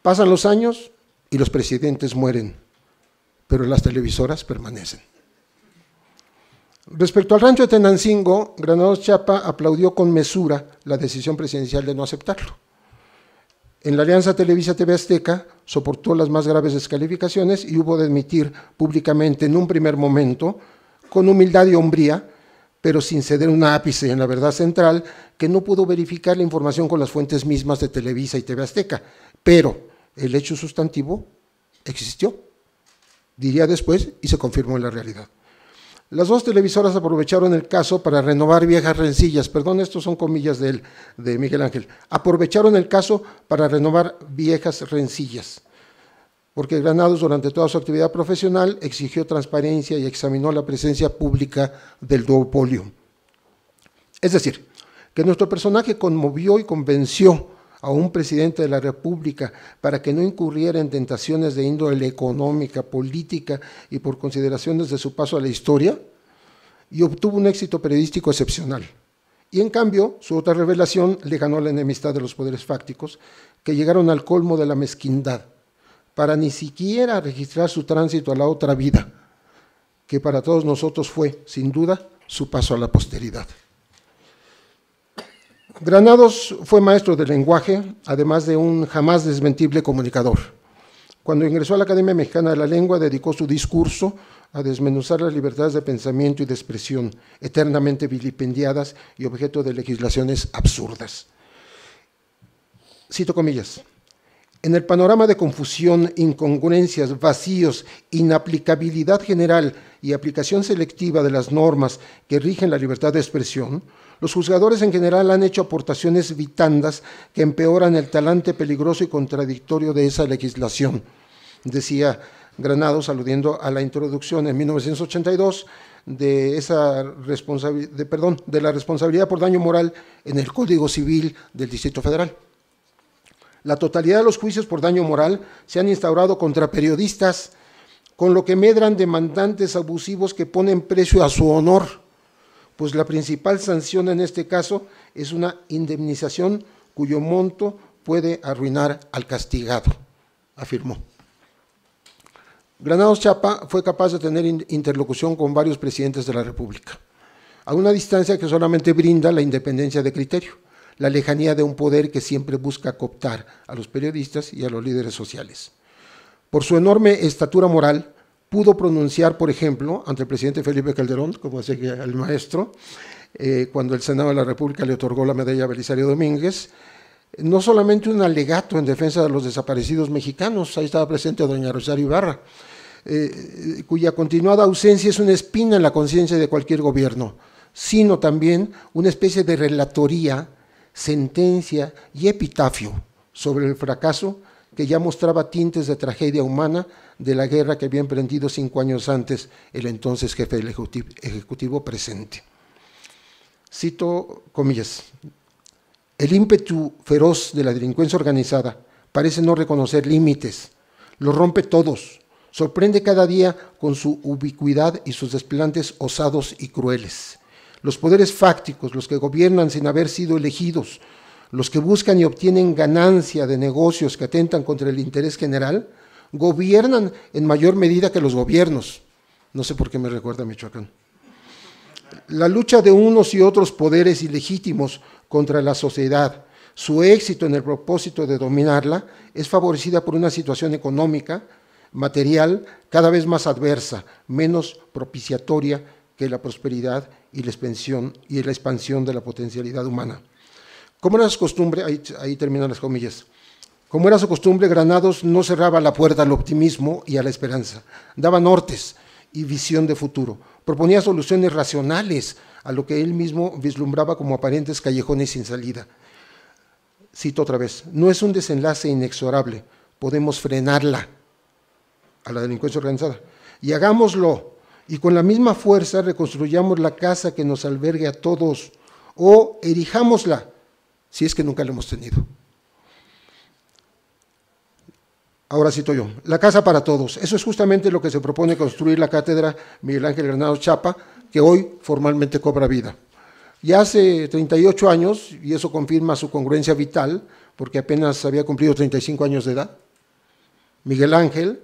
Pasan los años y los presidentes mueren, pero las televisoras permanecen. Respecto al rancho de Tenancingo, Granados Chapa aplaudió con mesura la decisión presidencial de no aceptarlo. En la alianza Televisa-TV Azteca soportó las más graves descalificaciones y hubo de admitir públicamente en un primer momento, con humildad y hombría, pero sin ceder un ápice en la verdad central, que no pudo verificar la información con las fuentes mismas de Televisa y TV Azteca, pero el hecho sustantivo existió, diría después, y se confirmó en la realidad. Las dos televisoras aprovecharon el caso para renovar viejas rencillas, perdón, estos son comillas de Miguel Ángel, aprovecharon el caso para renovar viejas rencillas, porque Granados durante toda su actividad profesional exigió transparencia y examinó la presencia pública del duopolio. Es decir, que nuestro personaje conmovió y convenció a un presidente de la República para que no incurriera en tentaciones de índole económica, política y por consideraciones de su paso a la historia, y obtuvo un éxito periodístico excepcional. Y en cambio, su otra revelación le ganó la enemistad de los poderes fácticos, que llegaron al colmo de la mezquindad, para ni siquiera registrar su tránsito a la otra vida, que para todos nosotros fue, sin duda, su paso a la posteridad. Granados fue maestro de lenguaje, además de un jamás desmentible comunicador. Cuando ingresó a la Academia Mexicana de la Lengua, dedicó su discurso a desmenuzar las libertades de pensamiento y de expresión, eternamente vilipendiadas y objeto de legislaciones absurdas. Cito comillas. En el panorama de confusión, incongruencias, vacíos, inaplicabilidad general y aplicación selectiva de las normas que rigen la libertad de expresión, los juzgadores en general han hecho aportaciones vitandas que empeoran el talante peligroso y contradictorio de esa legislación, decía Granados, aludiendo a la introducción en 1982 de la responsabilidad por daño moral en el Código Civil del Distrito Federal. La totalidad de los juicios por daño moral se han instaurado contra periodistas, con lo que medran demandantes abusivos que ponen precio a su honor, pues la principal sanción en este caso es una indemnización cuyo monto puede arruinar al castigado, afirmó. Granados Chapa fue capaz de tener interlocución con varios presidentes de la República, a una distancia que solamente brinda la independencia de criterio, la lejanía de un poder que siempre busca cooptar a los periodistas y a los líderes sociales. Por su enorme estatura moral, pudo pronunciar, por ejemplo, ante el presidente Felipe Calderón, como decía el maestro, cuando el Senado de la República le otorgó la medalla Belisario Domínguez, no solamente un alegato en defensa de los desaparecidos mexicanos, ahí estaba presente doña Rosario Ibarra, cuya continuada ausencia es una espina en la conciencia de cualquier gobierno, sino también una especie de relatoría, sentencia y epitafio sobre el fracaso que ya mostraba tintes de tragedia humana de la guerra que había emprendido 5 años antes el entonces jefe del Ejecutivo presente. Cito comillas, el ímpetu feroz de la delincuencia organizada parece no reconocer límites, los rompe todos, sorprende cada día con su ubicuidad y sus desplantes osados y crueles. Los poderes fácticos, los que gobiernan sin haber sido elegidos, los que buscan y obtienen ganancia de negocios que atentan contra el interés general, gobiernan en mayor medida que los gobiernos, No sé por qué me recuerda a Michoacán. La lucha de unos y otros poderes ilegítimos contra la sociedad, su éxito en el propósito de dominarla, es favorecida por una situación económica, material, cada vez más adversa, menos propiciatoria que la prosperidad y la expansión de la potencialidad humana. Como era su costumbre, ahí terminan las comillas, como era su costumbre, Granados no cerraba la puerta al optimismo y a la esperanza, daba nortes y visión de futuro, proponía soluciones racionales a lo que él mismo vislumbraba como aparentes callejones sin salida. Cito otra vez, no es un desenlace inexorable, podemos frenarla, a la delincuencia organizada, y hagámoslo, y con la misma fuerza reconstruyamos la casa que nos albergue a todos, o erijámosla, si es que nunca la hemos tenido. Ahora cito yo, la casa para todos, eso es justamente lo que se propone construir la cátedra Miguel Ángel Granados Chapa, que hoy formalmente cobra vida. Ya hace 38 años, y eso confirma su congruencia vital, porque apenas había cumplido 35 años de edad, Miguel Ángel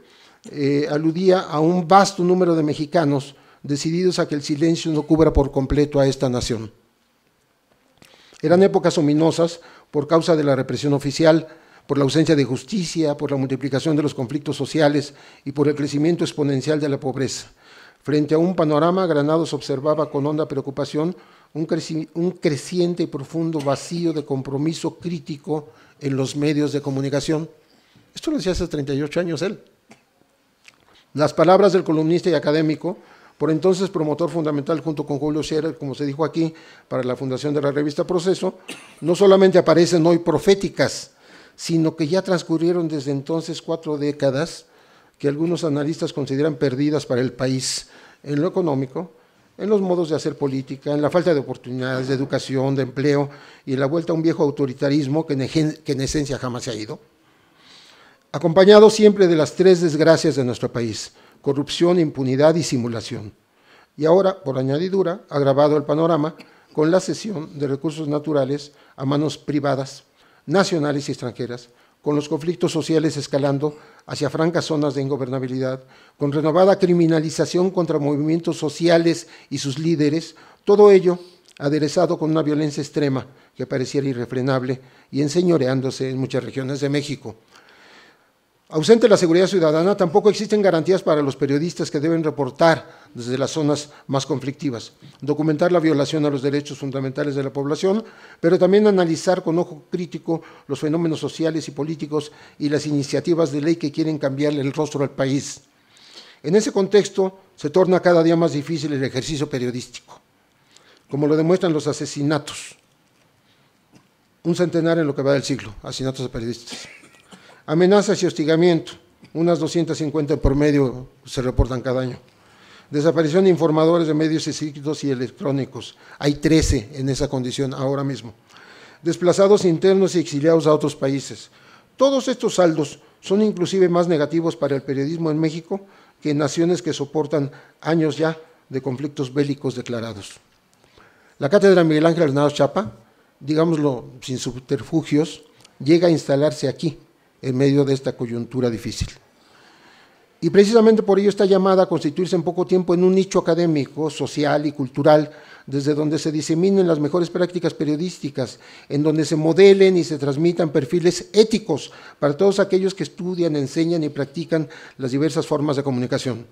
aludía a un vasto número de mexicanos decididos a que el silencio no cubra por completo a esta nación. Eran épocas ominosas por causa de la represión oficial, por la ausencia de justicia, por la multiplicación de los conflictos sociales y por el crecimiento exponencial de la pobreza. Frente a un panorama, Granados observaba con honda preocupación un creciente y profundo vacío de compromiso crítico en los medios de comunicación. Esto lo decía hace 38 años él. Las palabras del columnista y académico, por entonces promotor fundamental junto con Julio Scherer, como se dijo aquí, para la fundación de la revista Proceso, no solamente aparecen hoy proféticas, sino que ya transcurrieron desde entonces 4 décadas que algunos analistas consideran perdidas para el país, en lo económico, en los modos de hacer política, en la falta de oportunidades, de educación, de empleo y en la vuelta a un viejo autoritarismo que en esencia jamás se ha ido, acompañado siempre de las 3 desgracias de nuestro país: corrupción, impunidad y simulación. Y ahora, por añadidura, agravado el panorama con la cesión de recursos naturales a manos privadas, nacionales y extranjeras, con los conflictos sociales escalando hacia francas zonas de ingobernabilidad, con renovada criminalización contra movimientos sociales y sus líderes, todo ello aderezado con una violencia extrema que pareciera irrefrenable y enseñoreándose en muchas regiones de México. Ausente la seguridad ciudadana, tampoco existen garantías para los periodistas que deben reportar desde las zonas más conflictivas, documentar la violación a los derechos fundamentales de la población, pero también analizar con ojo crítico los fenómenos sociales y políticos y las iniciativas de ley que quieren cambiarle el rostro al país. En ese contexto se torna cada día más difícil el ejercicio periodístico, como lo demuestran los asesinatos. Un centenar en lo que va del siglo, asesinatos de periodistas. Amenazas y hostigamiento, unas 250 por medio se reportan cada año. Desaparición de informadores de medios escritos y electrónicos, hay 13 en esa condición ahora mismo. Desplazados internos y exiliados a otros países. Todos estos saldos son inclusive más negativos para el periodismo en México que en naciones que soportan años ya de conflictos bélicos declarados. La cátedra Miguel Ángel Granados Chapa, digámoslo sin subterfugios, llega a instalarse aquí, en medio de esta coyuntura difícil. Y precisamente por ello está llamada a constituirse en poco tiempo en un nicho académico, social y cultural, desde donde se diseminen las mejores prácticas periodísticas, en donde se modelen y se transmitan perfiles éticos para todos aquellos que estudian, enseñan y practican las diversas formas de comunicación.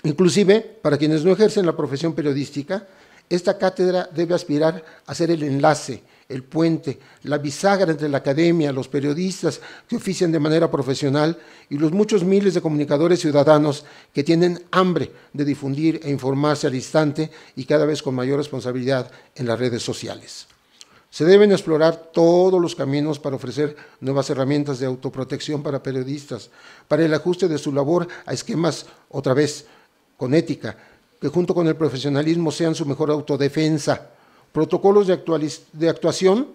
Inclusive, para quienes no ejercen la profesión periodística, esta cátedra debe aspirar a ser el enlace, el puente, la bisagra entre la academia, los periodistas que ofician de manera profesional y los muchos miles de comunicadores ciudadanos que tienen hambre de difundir e informarse al instante y cada vez con mayor responsabilidad en las redes sociales. Se deben explorar todos los caminos para ofrecer nuevas herramientas de autoprotección para periodistas, para el ajuste de su labor a esquemas, otra vez, con ética, que junto con el profesionalismo sean su mejor autodefensa, protocolos de actuación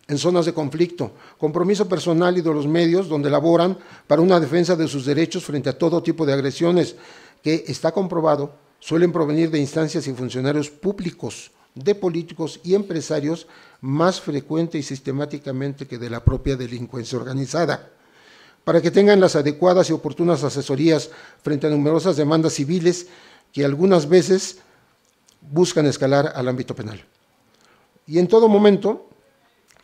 en zonas de conflicto, compromiso personal y de los medios donde laboran para una defensa de sus derechos frente a todo tipo de agresiones que, está comprobado, suelen provenir de instancias y funcionarios públicos, de políticos y empresarios más frecuente y sistemáticamente que de la propia delincuencia organizada. para que tengan las adecuadas y oportunas asesorías frente a numerosas demandas civiles que algunas veces buscan escalar al ámbito penal. Y en todo momento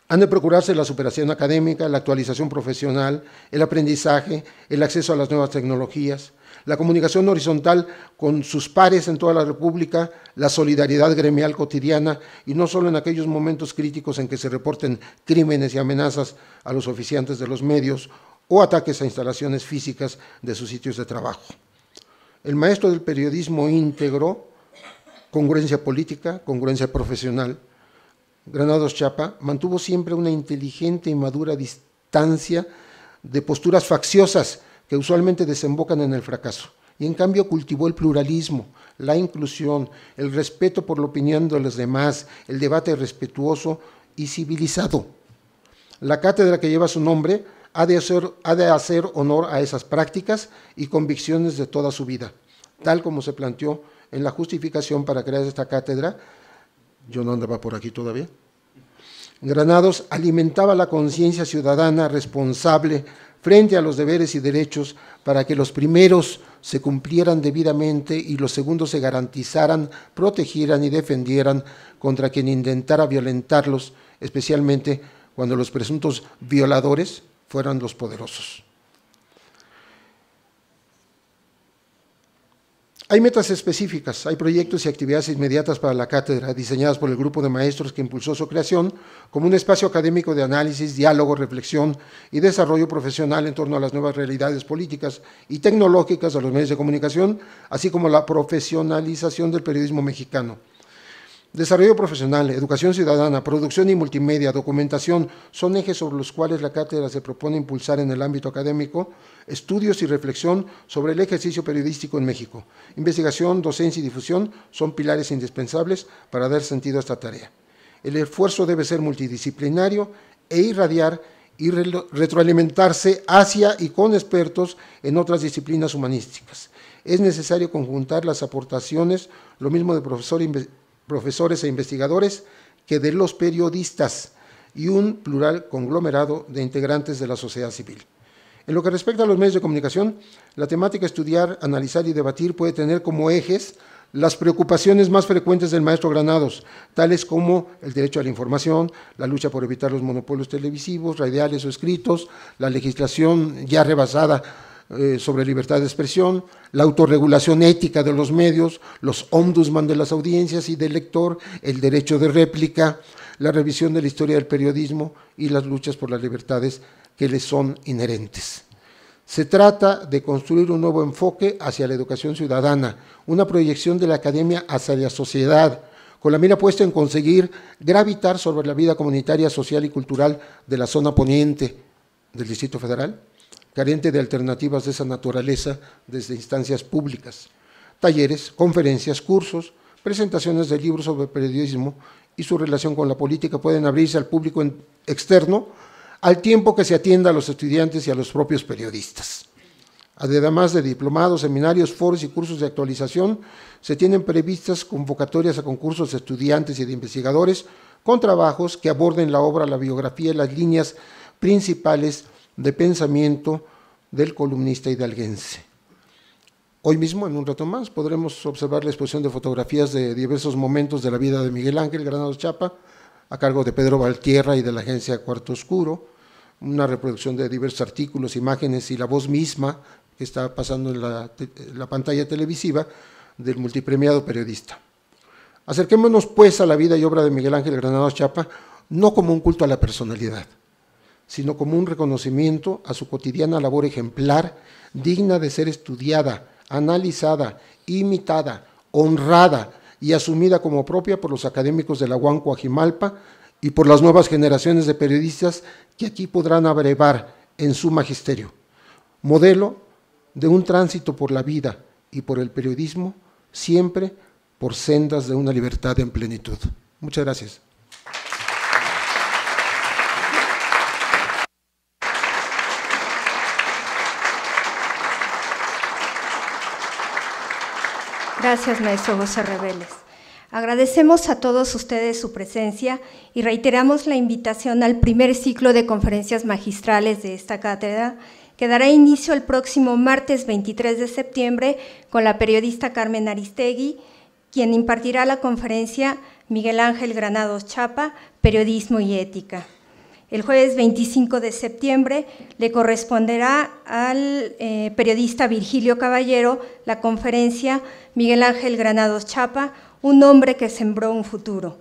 han de procurarse la superación académica, la actualización profesional, el aprendizaje, el acceso a las nuevas tecnologías, la comunicación horizontal con sus pares en toda la República, la solidaridad gremial cotidiana y no solo en aquellos momentos críticos en que se reporten crímenes y amenazas a los oficiantes de los medios o ataques a instalaciones físicas de sus sitios de trabajo. El maestro del periodismo íntegro, congruencia política, congruencia profesional, Granados Chapa mantuvo siempre una inteligente y madura distancia de posturas facciosas que usualmente desembocan en el fracaso, y en cambio cultivó el pluralismo, la inclusión, el respeto por la opinión de los demás, el debate respetuoso y civilizado. La cátedra que lleva su nombre ha de hacer honor a esas prácticas y convicciones de toda su vida, tal como se planteó en la justificación para crear esta cátedra. Yo no andaba por aquí todavía. Granados alimentaba la conciencia ciudadana responsable frente a los deberes y derechos para que los primeros se cumplieran debidamente y los segundos se garantizaran, protegieran y defendieran contra quien intentara violentarlos, especialmente cuando los presuntos violadores fueran los poderosos. Hay metas específicas, hay proyectos y actividades inmediatas para la cátedra, diseñadas por el grupo de maestros que impulsó su creación, como un espacio académico de análisis, diálogo, reflexión y desarrollo profesional en torno a las nuevas realidades políticas y tecnológicas de los medios de comunicación, así como la profesionalización del periodismo mexicano. Desarrollo profesional, educación ciudadana, producción y multimedia, documentación, son ejes sobre los cuales la cátedra se propone impulsar en el ámbito académico estudios y reflexión sobre el ejercicio periodístico en México. Investigación, docencia y difusión son pilares indispensables para dar sentido a esta tarea. El esfuerzo debe ser multidisciplinario e irradiar y retroalimentarse hacia y con expertos en otras disciplinas humanísticas. Es necesario conjuntar las aportaciones, lo mismo de profesores e investigadores, que de los periodistas y un plural conglomerado de integrantes de la sociedad civil. En lo que respecta a los medios de comunicación, la temática estudiar, analizar y debatir puede tener como ejes las preocupaciones más frecuentes del maestro Granados, tales como el derecho a la información, la lucha por evitar los monopolios televisivos, radiales o escritos, la legislación ya rebasada sobre libertad de expresión, la autorregulación ética de los medios, los ombudsman de las audiencias y del lector, el derecho de réplica, la revisión de la historia del periodismo y las luchas por las libertades que les son inherentes. Se trata de construir un nuevo enfoque hacia la educación ciudadana, una proyección de la academia hacia la sociedad, con la mira puesta en conseguir gravitar sobre la vida comunitaria, social y cultural de la zona poniente del Distrito Federal, carente de alternativas de esa naturaleza desde instancias públicas. Talleres, conferencias, cursos, presentaciones de libros sobre periodismo y su relación con la política pueden abrirse al público externo al tiempo que se atienda a los estudiantes y a los propios periodistas. Además de diplomados, seminarios, foros y cursos de actualización, se tienen previstas convocatorias a concursos de estudiantes y de investigadores con trabajos que aborden la obra, la biografía y las líneas principales de pensamiento del columnista hidalguense. Hoy mismo, en un rato más, podremos observar la exposición de fotografías de diversos momentos de la vida de Miguel Ángel Granados Chapa, a cargo de Pedro Valtierra y de la agencia Cuarto Oscuro, una reproducción de diversos artículos, imágenes y la voz misma que está pasando en la pantalla televisiva del multipremiado periodista. Acerquémonos pues a la vida y obra de Miguel Ángel Granados Chapa, no como un culto a la personalidad, sino como un reconocimiento a su cotidiana labor ejemplar, digna de ser estudiada, analizada, imitada, honrada y asumida como propia por los académicos de la UAM Coajimalpa y por las nuevas generaciones de periodistas que aquí podrán abrevar en su magisterio, modelo de un tránsito por la vida y por el periodismo, siempre por sendas de una libertad en plenitud. Muchas gracias. Gracias, maestro José Reveles. Agradecemos a todos ustedes su presencia y reiteramos la invitación al primer ciclo de conferencias magistrales de esta cátedra, que dará inicio el próximo martes 23 de septiembre con la periodista Carmen Aristegui, quien impartirá la conferencia Miguel Ángel Granados Chapa, Periodismo y Ética. El jueves 25 de septiembre le corresponderá al periodista Virgilio Caballero la conferencia Miguel Ángel Granados Chapa, un hombre que sembró un futuro.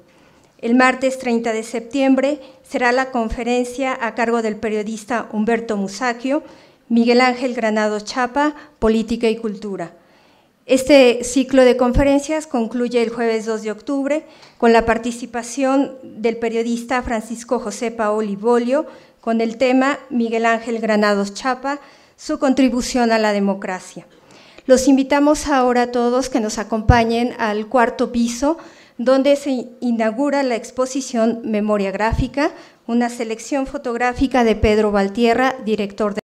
El martes 30 de septiembre será la conferencia a cargo del periodista Humberto Musacchio, Miguel Ángel Granados Chapa, Política y Cultura. Este ciclo de conferencias concluye el jueves 2 de octubre con la participación del periodista Francisco José Paoli Bolio con el tema Miguel Ángel Granados Chapa, su contribución a la democracia. Los invitamos ahora a todos que nos acompañen al cuarto piso, donde se inaugura la exposición Memoria Gráfica, una selección fotográfica de Pedro Valtierra, director de